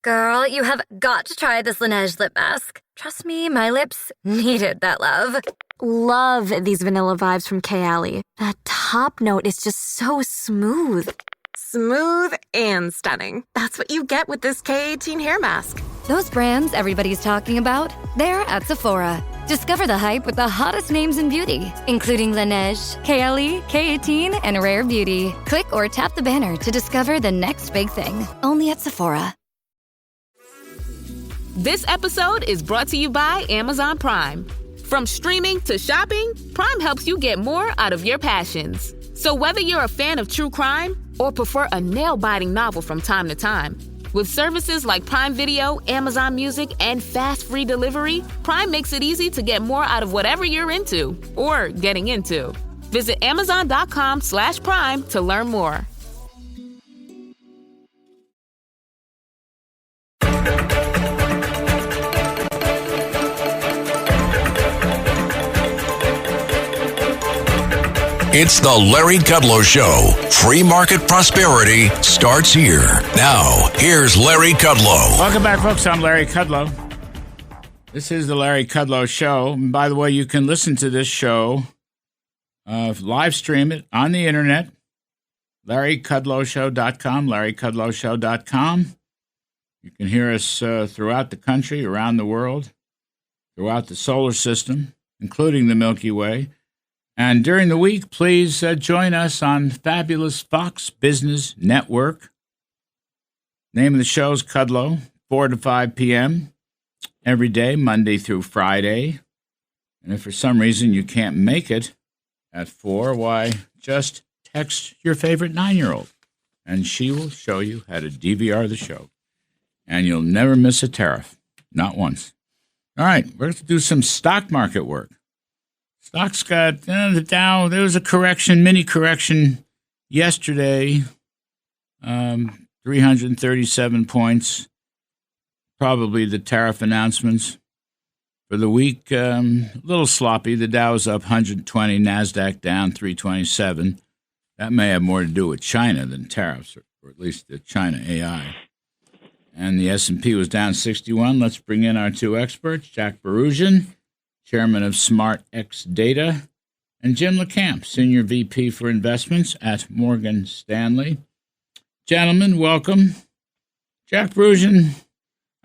Girl, you have got to try this Laneige lip mask. Trust me, my lips needed that love. Love these vanilla vibes from Kayali. That top note is just so smooth. Smooth and stunning. That's what you get with this K18 hair mask. Those brands everybody's talking about, they're at Sephora. Discover the hype with the hottest names in beauty, including Laneige, Kayali, K18, and Rare Beauty. Click or tap the banner to discover the next big thing. Only at Sephora. This episode is brought to you by Amazon Prime. From streaming to shopping, Prime helps you get more out of your passions. So whether you're a fan of true crime or prefer a nail-biting novel from time to time, with services like Prime Video, Amazon Music, and fast free delivery, Prime makes it easy to get more out of whatever you're into or getting into. Visit Amazon.com/Prime to learn more. It's the Larry Kudlow Show. Free market prosperity starts here. Now, here's Larry Kudlow. Welcome back, folks. I'm Larry Kudlow. This is the Larry Kudlow Show. And by the way, you can listen to this show, live stream it on the internet, LarryKudlowShow.com, LarryKudlowShow.com. You can hear us throughout the country, around the world, throughout the solar system, including the Milky Way. And during the week, please join us on fabulous Fox Business Network. Name of the show is Kudlow, 4 to 5 p.m. every day, Monday through Friday. And if for some reason you can't make it at 4, why, just text your favorite 9-year-old, and she will show you how to DVR the show. And you'll never miss a tariff, not once. All right, we're going to do some stock market work. Stocks got the Dow. There was a correction, mini correction yesterday, 337 points. Probably the tariff announcements for the week. A little sloppy. The Dow was up 120, NASDAQ down 327. That may have more to do with China than tariffs, or at least the China AI. And the S&P was down 61. Let's bring in our two experts, Jack Bouroudjian, Chairman of Smart X Data, and Jim LaCamp, Senior VP for Investments at Morgan Stanley. Gentlemen, welcome. Jack Bouroudjian,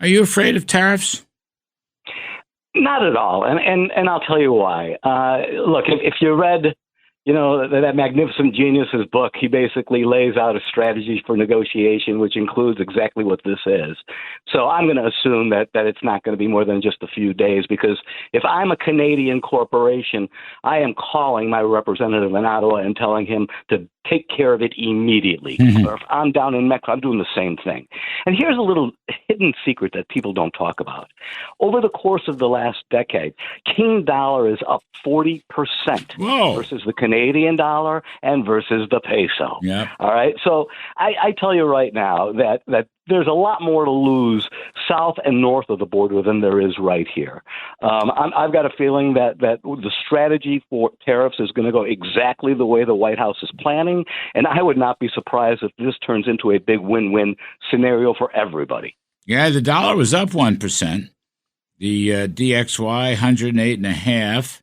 are you afraid of tariffs? Not at all, and I'll tell you why. Look, if you read, that Magnificent Genius's book, he basically lays out a strategy for negotiation, which includes exactly what this is. So I'm going to assume that it's not going to be more than just a few days, because if I'm a Canadian corporation, I am calling my representative in Ottawa and telling him to take care of it immediately. Mm-hmm. Or if I'm down in Mexico, I'm doing the same thing. And here's a little hidden secret that people don't talk about. Over the course of the last decade, King dollar is up 40% versus the Canadian dollar and versus the peso. Yep. All right. So I tell you right now that there's a lot more to lose south and north of the border than there is right here. I've got a feeling that the strategy for tariffs is going to go exactly the way the White House is planning, and I would not be surprised if this turns into a big win-win scenario for everybody. Yeah, the dollar was up 1%. The DXY, 108.5.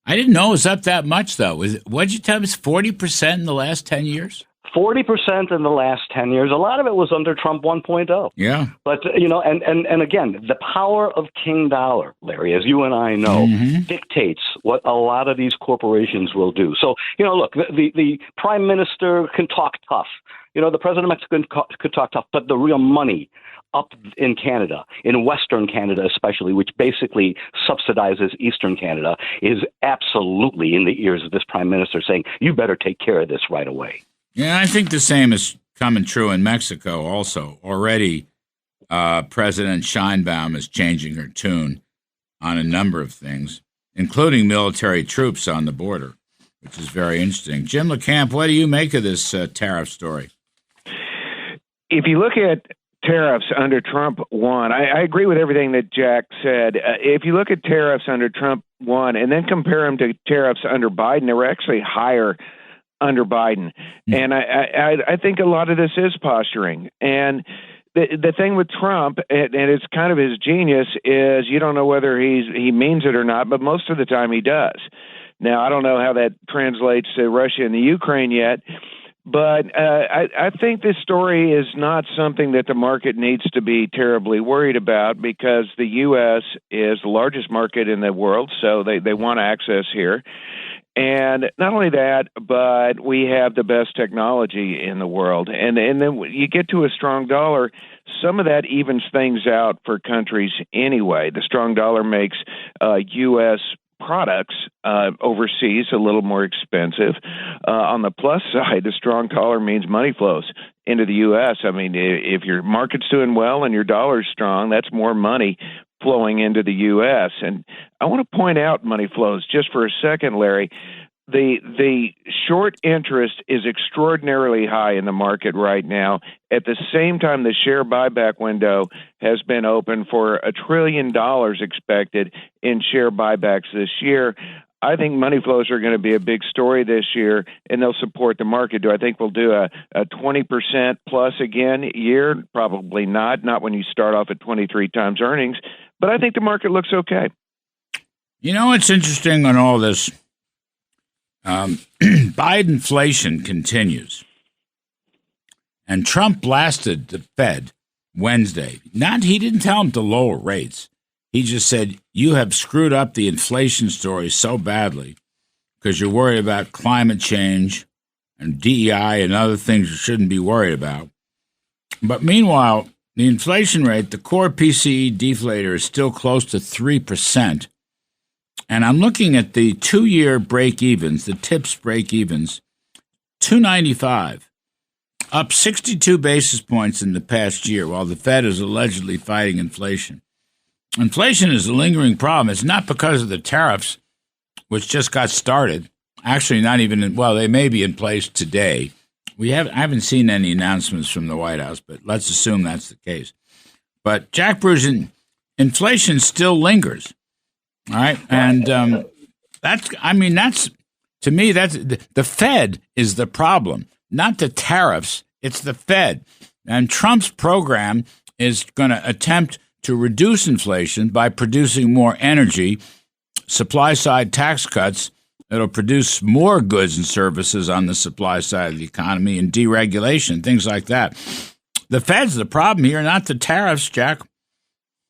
I didn't know it was up that much, though. What did you tell me? It's 40% in the last 10 years? 40% in the last 10 years. A lot of it was under Trump 1.0. Yeah. But, and again, the power of King dollar, Larry, as you and I know, dictates what a lot of these corporations will do. So, look, the prime minister can talk tough. The president of Mexico could talk tough, but the real money up in Canada, in Western Canada especially, which basically subsidizes Eastern Canada, is absolutely in the ears of this prime minister saying, you better take care of this right away. Yeah, I think the same is coming true in Mexico also. Already, President Sheinbaum is changing her tune on a number of things, including military troops on the border, which is very interesting. Jim LaCamp, what do you make of this tariff story? If you look at tariffs under Trump 1, I agree with everything that Jack said. If you look at tariffs under Trump 1 and then compare them to tariffs under Biden, they were actually higher under Biden. And I think a lot of this is posturing. And the thing with Trump, and it's kind of his genius, is you don't know whether he means it or not, but most of the time he does. Now, I don't know how that translates to Russia and the Ukraine yet, but I think this story is not something that the market needs to be terribly worried about, because the U.S. is the largest market in the world, so they want access here. And not only that, but we have the best technology in the world. And then when you get to a strong dollar, some of that evens things out for countries anyway. The strong dollar makes U.S. products overseas a little more expensive. On the plus side, the strong dollar means money flows into the U.S. I mean, if your market's doing well and your dollar's strong, that's more money flowing into the U.S. And I want to point out money flows just for a second, Larry. The short interest is extraordinarily high in the market right now. At the same time, the share buyback window has been open for $1 trillion expected in share buybacks this year. I think money flows are going to be a big story this year, and they'll support the market. Do I think we'll do a 20% plus again year? Probably not when you start off at 23 times earnings. But I think the market looks okay. You know what's interesting on all this? Bidenflation continues. And Trump blasted the Fed Wednesday. He didn't tell them to lower rates. He just said, you have screwed up the inflation story so badly because you're worried about climate change and DEI and other things you shouldn't be worried about. But meanwhile, the inflation rate, the core PCE deflator, is still close to 3%. And I'm looking at the 2-year break-evens, the TIPS break-evens, 295, up 62 basis points in the past year, while the Fed is allegedly fighting inflation. Inflation is a lingering problem. It's not because of the tariffs, which just got started. Actually, not even they may be in place today. I haven't seen any announcements from the White House, but let's assume that's the case. But Jack Bouroudjian, inflation still lingers. All right. And that's to me, that's the Fed is the problem, not the tariffs. It's the Fed. And Trump's program is going to attempt to reduce inflation by producing more energy, supply side tax cuts that'll produce more goods and services on the supply side of the economy, and deregulation, things like that. The Fed's the problem here, not the tariffs, Jack.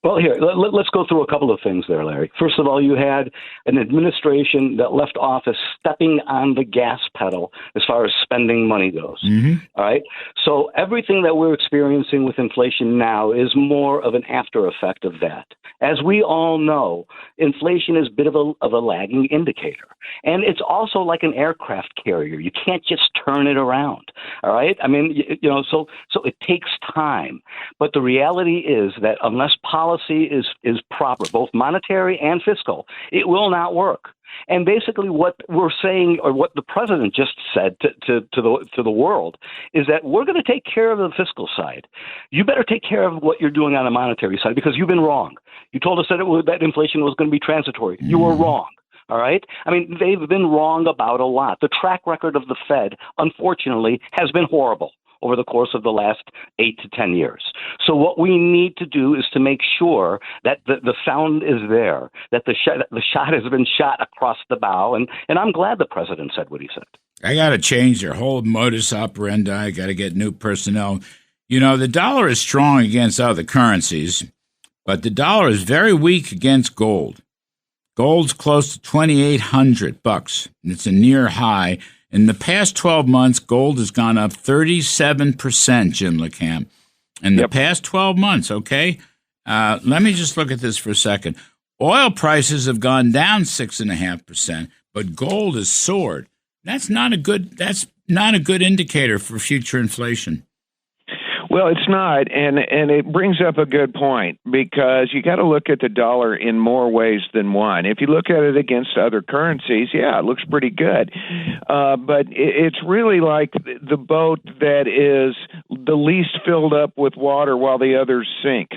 Well, here, let's go through a couple of things there, Larry. First of all, you had an administration that left office stepping on the gas pedal as far as spending money goes. Mm-hmm. All right. So everything that we're experiencing with inflation now is more of an after effect of that. As we all know, inflation is a bit of a lagging indicator. And it's also like an aircraft carrier. You can't just turn it around. All right. I mean, so it takes time. But the reality is that unless policy is proper, both monetary and fiscal, it will not work. And basically what we're saying, or what the president just said to the world, is that we're going to take care of the fiscal side. You better take care of what you're doing on the monetary side, because you've been wrong. You told us that inflation was going to be transitory. You were wrong. All right. I mean, they've been wrong about a lot. The track record of the Fed, unfortunately, has been horrible over the course of the last 8 to 10 years. So what we need to do is to make sure that the sound is there, that the shot has been shot across the bow. And I'm glad the president said what he said. I got to change their whole modus operandi. I got to get new personnel. The dollar is strong against other currencies, but the dollar is very weak against gold. Gold's close to $2,800. It's a near high. In the past 12 months, gold has gone up 37%, Jim LaCamp. In the past 12 months, okay? Let me just look at this for a second. Oil prices have gone down 6.5%, but gold has soared. That's not a good indicator for future inflation. Well, it's not, and it brings up a good point, because you got to look at the dollar in more ways than one. If you look at it against other currencies, yeah, it looks pretty good. But it's really like the boat that is the least filled up with water while the others sink,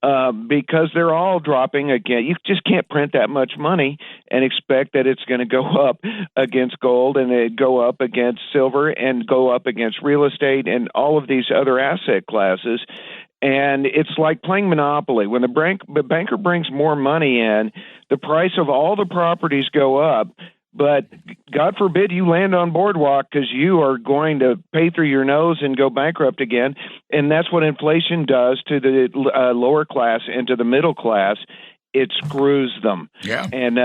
because they're all dropping again. You just can't print that much money and expect that it's going to go up against gold, and it go up against silver, and go up against real estate and all of these other asset classes. And it's like playing Monopoly. When the banker brings more money in, the price of all the properties go up. But God forbid you land on Boardwalk, because you are going to pay through your nose and go bankrupt again. And that's what inflation does to the lower class and to the middle class. It screws them. Yeah. And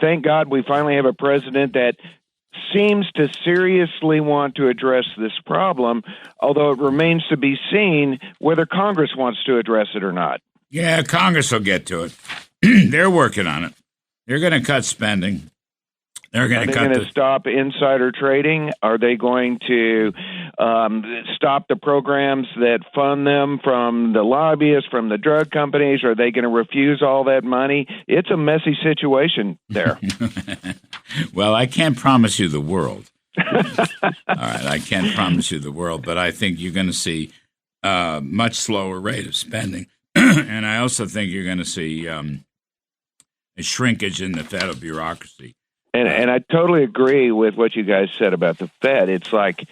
thank God we finally have a president that seems to seriously want to address this problem, although it remains to be seen whether Congress wants to address it or not. Yeah, Congress will get to it. They're working on it. They're going to cut spending. Are they going to stop insider trading? Are they going to stop the programs that fund them from the lobbyists, from the drug companies? Are they going to refuse all that money? It's a messy situation there. Well, I can't promise you the world. All right, I can't promise you the world, but I think you're going to see a much slower rate of spending. And I also think you're going to see a shrinkage in the federal bureaucracy. And I totally agree with what you guys said about the Fed. It's like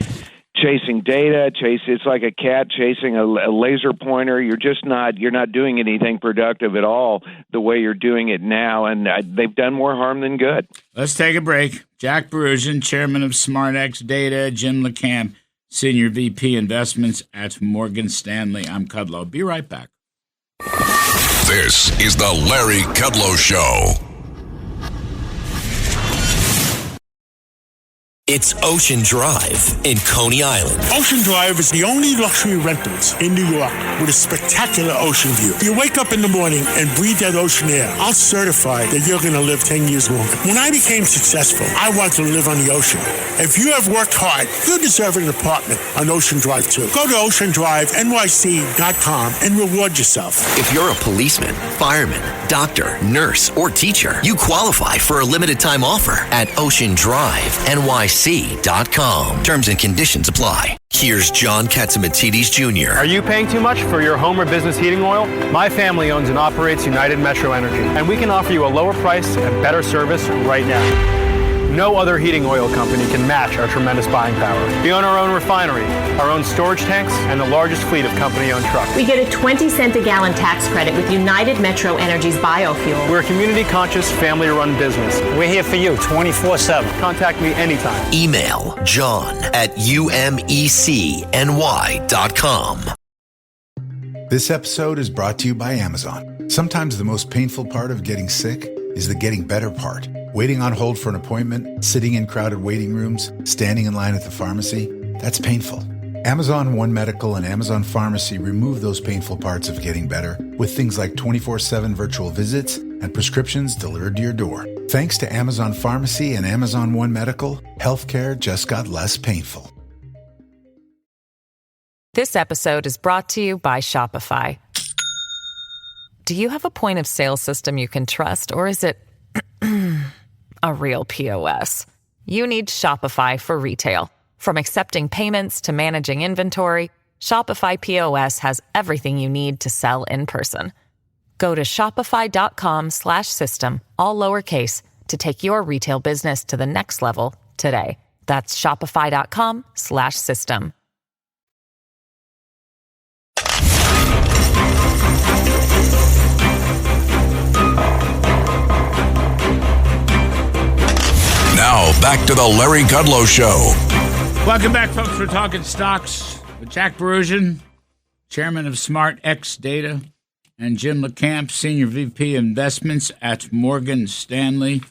chasing data. It's like a cat chasing a laser pointer. You're not doing anything productive at all the way you're doing it now, and they've done more harm than good. Let's take a break. Jack Bouroudjian, chairman of SmartX Data, Jim LaCamp, senior VP investments at Morgan Stanley. I'm Kudlow. Be right back. This is the Larry Kudlow Show. It's Ocean Drive in Coney Island. Ocean Drive is the only luxury rentals in New York with a spectacular ocean view. You wake up in the morning and breathe that ocean air. I'll certify that you're going to live 10 years longer. When I became successful, I wanted to live on the ocean. If you have worked hard, you deserve an apartment on Ocean Drive too. Go to oceandrivenyc.com and reward yourself. If you're a policeman, fireman, doctor, nurse, or teacher, you qualify for a limited time offer at oceandrivenyc.com. Terms and conditions apply. Here's John Katsimatidis Jr. Are you paying too much for your home or business heating oil? My family owns and operates United Metro Energy, and we can offer you a lower price and better service right now. No other heating oil company can match our tremendous buying power. We own our own refinery, our own storage tanks, and the largest fleet of company-owned trucks. We get a 20-cent a gallon tax credit with United Metro Energy's biofuel. We're a community-conscious, family-run business. We're here for you 24/7. Contact me anytime. Email john@umecny.com. This episode is brought to you by Amazon. Sometimes the most painful part of getting sick is the getting better part. Waiting on hold for an appointment, sitting in crowded waiting rooms, standing in line at the pharmacy, that's painful. Amazon One Medical and Amazon Pharmacy remove those painful parts of getting better with things like 24/7 virtual visits and prescriptions delivered to your door. Thanks to Amazon Pharmacy and Amazon One Medical, healthcare just got less painful. This episode is brought to you by Shopify. Do you have a point of sale system you can trust, or is it a real POS? You need Shopify for retail. From accepting payments to managing inventory, Shopify POS has everything you need to sell in person. Go to shopify.com/system, all lowercase, to take your retail business to the next level today. That's shopify.com/system. Now, back to the Larry Kudlow Show. Welcome back, folks. We're talking stocks with Jack Bouroudjian, chairman of SmartX Data, and Jim LaCamp, senior VP investments at Morgan Stanley.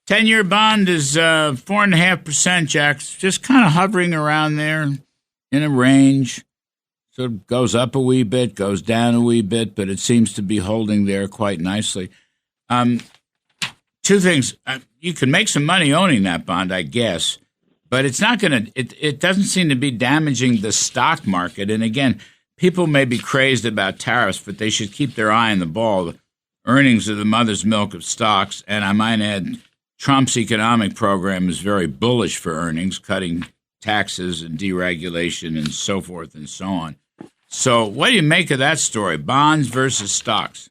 10-year bond is 4.5%, Jack. Just kind of hovering around there in a range. So it goes up a wee bit, goes down a wee bit, but it seems to be holding there quite nicely. Two things. You can make some money owning that bond, I guess, but it's not going to, it doesn't seem to be damaging the stock market. And again, people may be crazed about tariffs, but they should keep their eye on the ball. The earnings are the mother's milk of stocks. And I might add, Trump's economic program is very bullish for earnings, cutting taxes and deregulation and so forth and so on. So what do you make of that story, bonds versus stocks?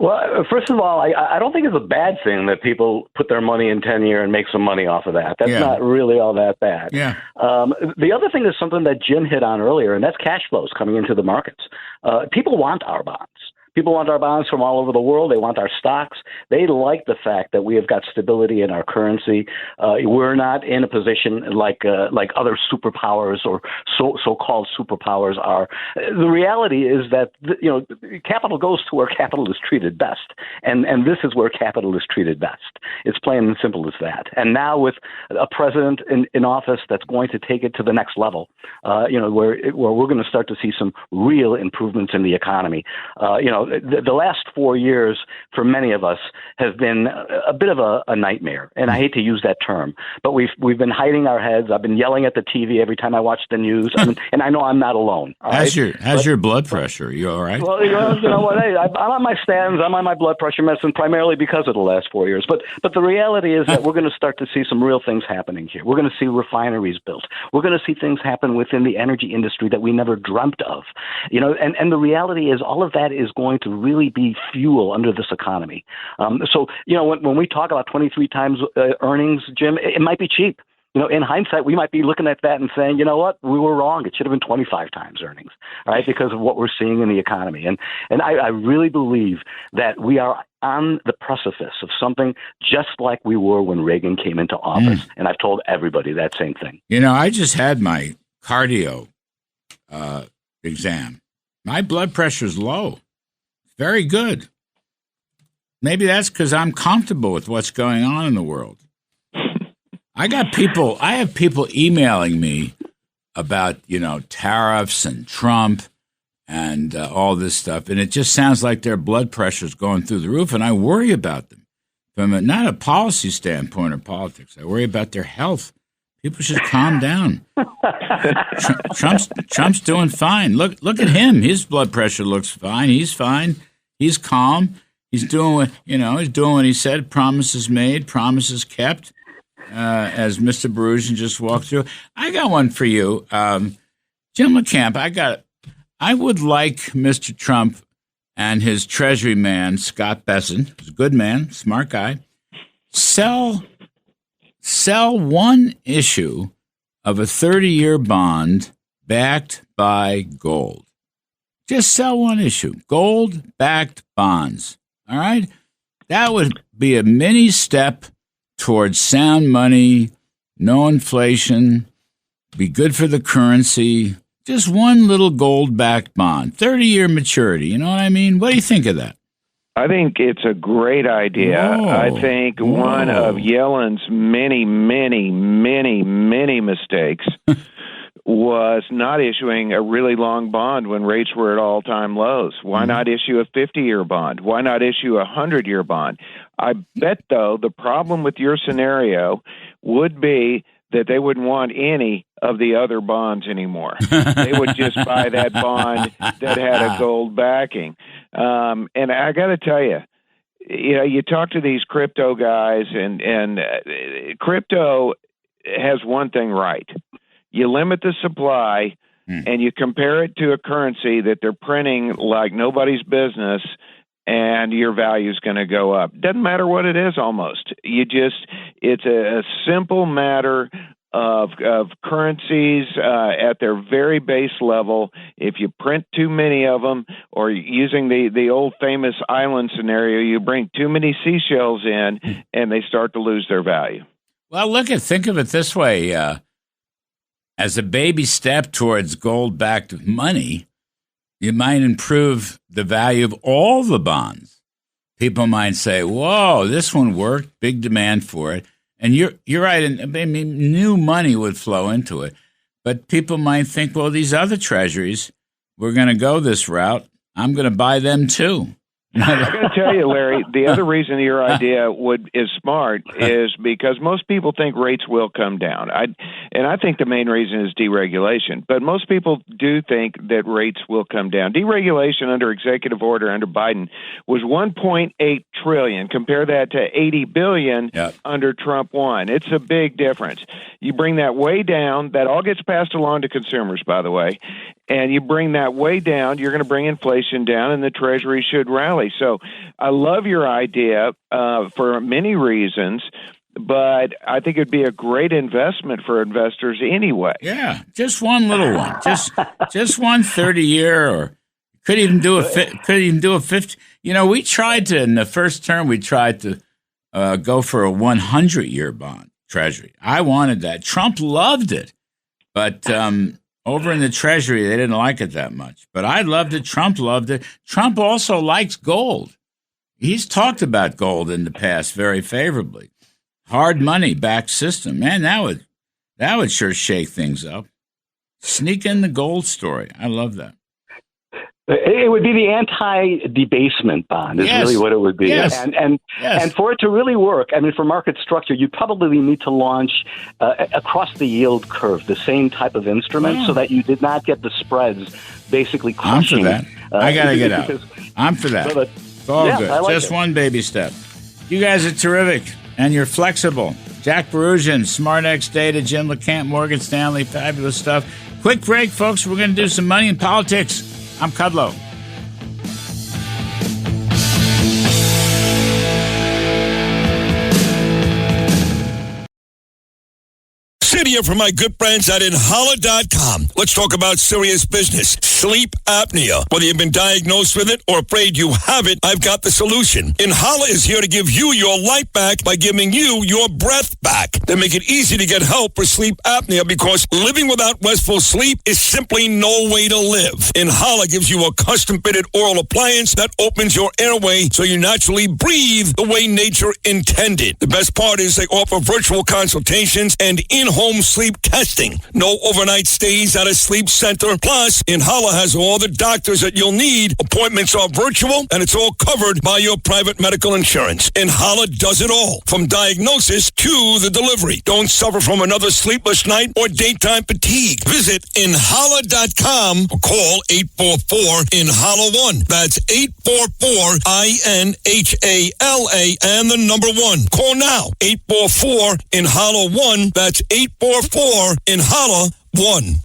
Well, first of all, I don't think it's a bad thing that people put their money in 10-year and make some money off of that. That's not really all that bad. Yeah. The other thing is something that Jim hit on earlier, and that's cash flows coming into the markets. People want our bonds. People want our bonds from all over the world. They want our stocks. They like the fact that we have got stability in our currency. We're not in a position like other superpowers or so-called superpowers are. The reality is that capital goes to where capital is treated best, and this is where capital is treated best. It's plain and simple as that. And now with a president in office that's going to take it to the next level, where we're going to start to see some real improvements in the economy. The last 4 years for many of us have been a bit of a nightmare, and I hate to use that term, but we've been hiding our heads. I've been yelling at the TV every time I watch the news, and I know I'm not alone. How's your blood pressure? You all right? Well, you know what? Hey, I'm on my statins. I'm on my blood pressure medicine primarily because of the last 4 years. But the reality is that we're going to start to see some real things happening here. We're going to see refineries built. We're going to see things happen within the energy industry that we never dreamt of. And the reality is all of that is going to really be fuel under this economy. So when we talk about 23 times earnings, Jim, it might be cheap. In hindsight, we might be looking at that and saying, you know what, we were wrong. It should have been 25 times earnings, right? Because of what we're seeing in the economy. And I really believe that we are on the precipice of something just like we were when Reagan came into office. And I've told everybody that same thing. I just had my cardio exam. My blood pressure's low. Very good. Maybe that's because I'm comfortable with what's going on in the world. I have people emailing me about, tariffs and Trump and all this stuff. And it just sounds like their blood pressure is going through the roof. And I worry about them from not a policy standpoint or politics. I worry about their health. People should calm down. Trump's doing fine. Look at him. His blood pressure looks fine. He's fine. He's calm. He's doing what he said. Promises made, promises kept. As Mr. Bouroudjian just walked through. I got one for you. Jim LaCamp, I would like Mr. Trump and his Treasury man, Scott Bessent, who's a good man, smart guy, sell one issue of a 30-year bond backed by gold. Just sell one issue, gold-backed bonds. All right? That would be a mini step towards sound money, no inflation, be good for the currency. Just one little gold-backed bond, 30-year maturity. You know what I mean? What do you think of that? I think it's a great idea. I think one of Yellen's many, many, many, many mistakes was not issuing a really long bond when rates were at all-time lows. Why not issue a 50-year bond? Why not issue a 100-year bond? I bet, though, the problem with your scenario would be that they wouldn't want any of the other bonds anymore. They would just buy that bond that had a gold backing. And I got to tell you, you talk to these crypto guys, and crypto has one thing right. You limit the supply, and you compare it to a currency that they're printing like nobody's business, and your value is going to go up. Doesn't matter what it is almost. It's a simple matter of currencies at their very base level. If you print too many of them, or using the old famous island scenario, you bring too many seashells in, and they start to lose their value. Well, think of it this way. As a baby step towards gold-backed money, you might improve the value of all the bonds. People might say, whoa, this one worked, big demand for it. And you're right, and new money would flow into it. But people might think, well, these other treasuries, we're going to go this route. I'm going to buy them too. I'm going to tell you, Larry, the other reason your idea is smart is because most people think rates will come down. And I think the main reason is deregulation. But most people do think that rates will come down. Deregulation under executive order under Biden was $1.8 trillion. Compare that to $80 billion under Trump 1. It's a big difference. You bring that way down. That all gets passed along to consumers, by the way. and you bring that way down, you're going to bring inflation down, and the Treasury should rally. So I love your idea for many reasons, but I think it'd be a great investment for investors anyway. Yeah, just one little one, just one 30-year, or could even do a 50. We tried to, in the first term, go for a 100-year bond Treasury. I wanted that. Trump loved it, but over in the Treasury, they didn't like it that much. But I loved it. Trump loved it. Trump also likes gold. He's talked about gold in the past very favorably. Hard money backed system, man. That would sure shake things up. Sneak in the gold story. I love that. It would be the anti-debasement bond is really what it would be. Yes. And for it to really work, I mean, for market structure, you probably need to launch across the yield curve, the same type of instrument, so that you did not get the spreads basically crushing. I'm for that. I got to get out. I'm for that. It's all good. Just one baby step. You guys are terrific, and you're flexible. Jack Bouroudjian, SmartX Data, Jim LaCamp, Morgan Stanley, fabulous stuff. Quick break, folks. We're going to do some money and politics. I'm Kudlow. Sid here for my good friends at Inhala.com. Let's talk about serious business. Sleep apnea. Whether you've been diagnosed with it or afraid you have it, I've got the solution. Inhala is here to give you your life back by giving you your breath back. They make it easy to get help for sleep apnea because living without restful sleep is simply no way to live. Inhala gives you a custom-fitted oral appliance that opens your airway so you naturally breathe the way nature intended. The best part is they offer virtual consultations and in-home sleep testing. No overnight stays at a sleep center. Plus, Inhala has all the doctors that you'll need. Appointments are virtual, and it's all covered by your private medical insurance. Inhala does it all, from diagnosis to the delivery. Don't suffer from another sleepless night or daytime fatigue. Visit Inhala.com or call 844-INHALA-1. That's 844-INHALA and the number 1. Call now, 844-INHALA-1. That's 844-INHALA-1.